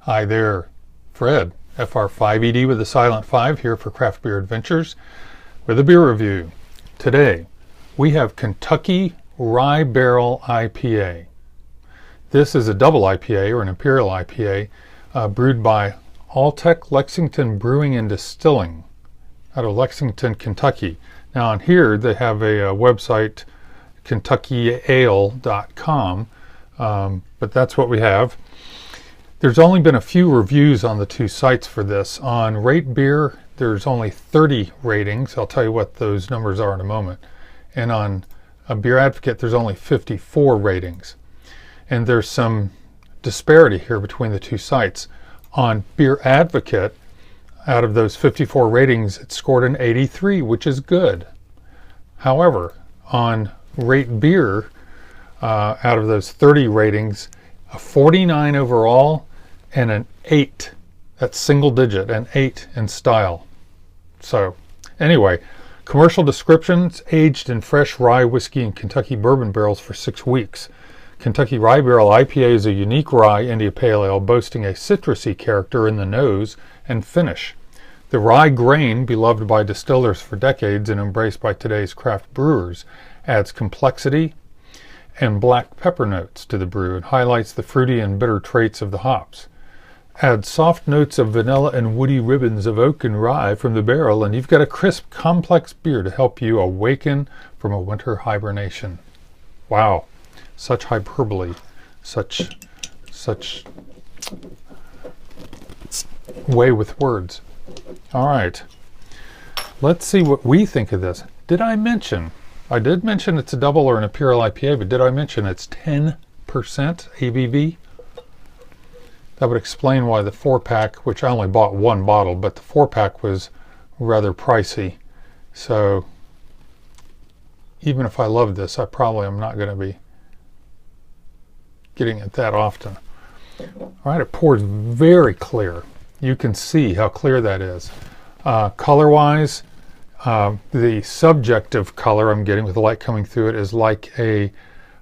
Hi there, Fred, FR5ED with the Silent 5 here for Craft Beer Adventures with a beer review. Today we have Kentucky Rye Barrel IPA. This is a double IPA or an Imperial IPA brewed by Alltech Lexington Brewing and Distilling out of Lexington, Kentucky. Now on here they have a website, kentuckyale.com, but that's what we have. There's only been a few reviews on the two sites for this. On Rate Beer, there's only 30 ratings. I'll tell you what those numbers are in a moment. And on a Beer Advocate, there's only 54 ratings. And there's some disparity here between the two sites. On Beer Advocate, out of those 54 ratings, it scored an 83, which is good. However, on Rate Beer, out of those 30 ratings, a 49 overall, and an 8. That's single digit, an 8 in style. So anyway, commercial descriptions: aged in fresh rye whiskey and Kentucky bourbon barrels for 6 weeks. Kentucky Rye Barrel IPA is a unique rye India Pale Ale boasting a citrusy character in the nose and finish. The rye grain, beloved by distillers for decades and embraced by today's craft brewers, adds complexity and black pepper notes to the brew and highlights the fruity and bitter traits of the hops. Add soft notes of vanilla and woody ribbons of oak and rye from the barrel, and you've got a crisp, complex beer to help you awaken from a winter hibernation. Wow, such hyperbole, such way with words. All right, let's see what we think of this. I did mention it's a double or an Imperial IPA, but did I mention it's 10% ABV? That would explain why the 4-pack, which I only bought one bottle, but the 4-pack was rather pricey. So even if I love this, I probably am not going to be getting it that often. All right, it pours very clear. You can see how clear that is. Color-wise, the subjective color I'm getting with the light coming through it is like a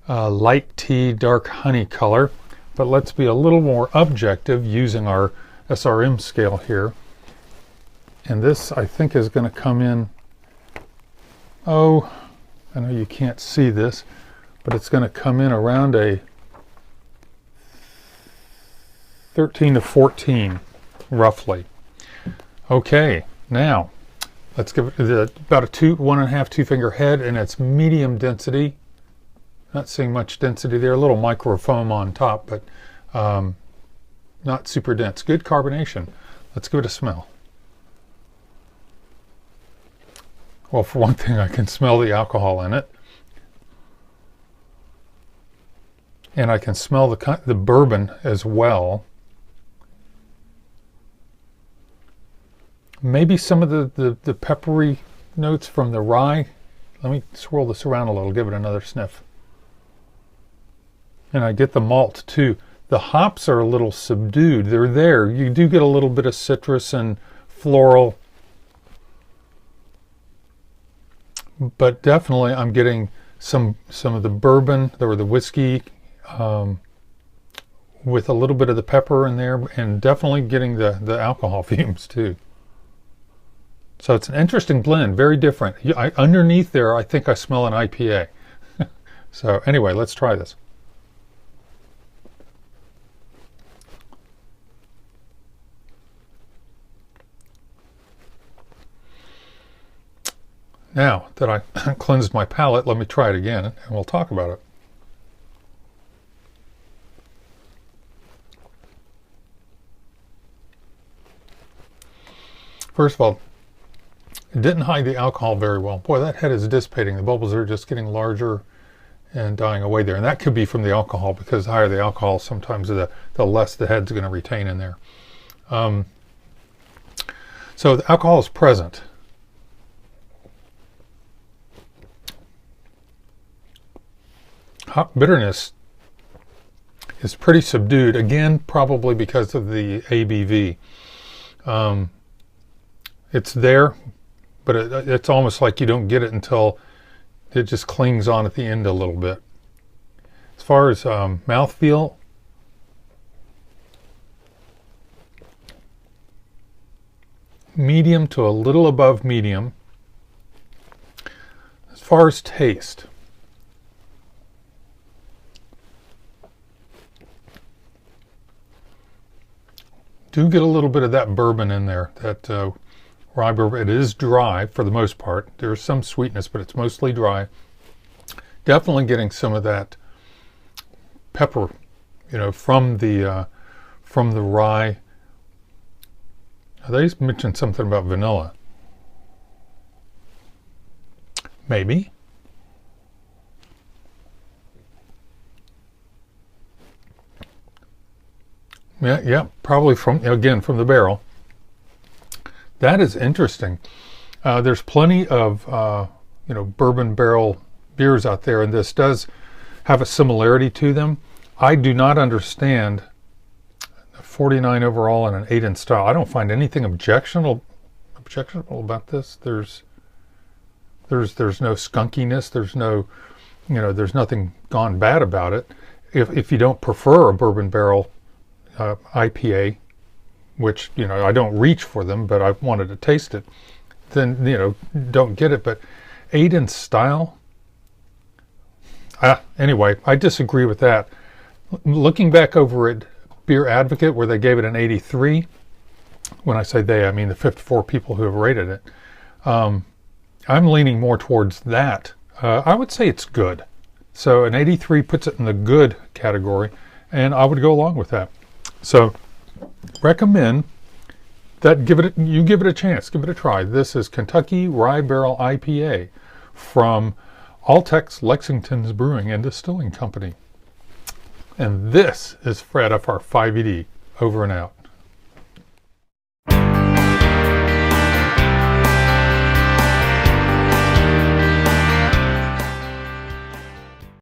light tea, dark honey color. But let's be a little more objective using our SRM scale here. And this, I think, is going to come in, oh, I know you can't see this, but it's going to come in around a 13 to 14, roughly. Okay, now let's give it about a 1.5 two-finger head, and it's medium density. Not seeing much density there. A little microfoam on top, but not super dense. Good carbonation. Let's give it a smell. Well, for one thing, I can smell the alcohol in it, and I can smell the bourbon as well. Maybe some of the peppery notes from the rye. Let me swirl this around a little, give it another sniff. And I get the malt too. The hops are a little subdued. They're there. You do get a little bit of citrus and floral. But definitely I'm getting some of the bourbon or the whiskey with a little bit of the pepper in there, and definitely getting the alcohol fumes too. So it's an interesting blend, very different. Underneath there, I think I smell an IPA. So anyway, let's try this. Now that I cleansed my palate, let me try it again and we'll talk about it. First of all, it didn't hide the alcohol very well. Boy, that head is dissipating. The bubbles are just getting larger and dying away there. And that could be from the alcohol, because the higher the alcohol, sometimes the less the head's going to retain in there. So the alcohol is present. Hop bitterness is pretty subdued, again, probably because of the ABV. It's there, but it's almost like you don't get it until it just clings on at the end a little bit. As far as mouthfeel, medium to a little above medium. As far as taste, do get a little bit of that bourbon in there, that rye bourbon. It is dry for the most part. There's some sweetness, but it's mostly dry. Definitely getting some of that pepper, from the rye. They mentioned something about vanilla. Maybe. Yeah, probably from the barrel. That is interesting. There's plenty of bourbon barrel beers out there, and this does have a similarity to them. I do not understand 49 overall and an 8 in style. I don't find anything objectionable about this. There's no skunkiness. There's no, there's nothing gone bad about it. If you don't prefer a bourbon barrel IPA, which I don't reach for them, but I wanted to taste it, then don't get it. But 8 in style. Anyway, I disagree with that. Looking back over at Beer Advocate, where they gave it an 83. When I say they, I mean the 54 people who have rated it. I'm leaning more towards that. I would say it's good. So an 83 puts it in the good category, and I would go along with that. So recommend that. Give it a chance. Give it a try. This is Kentucky Rye Barrel IPA from Altex Lexington's Brewing and Distilling Company. And this is Fred FR5ED, over and out.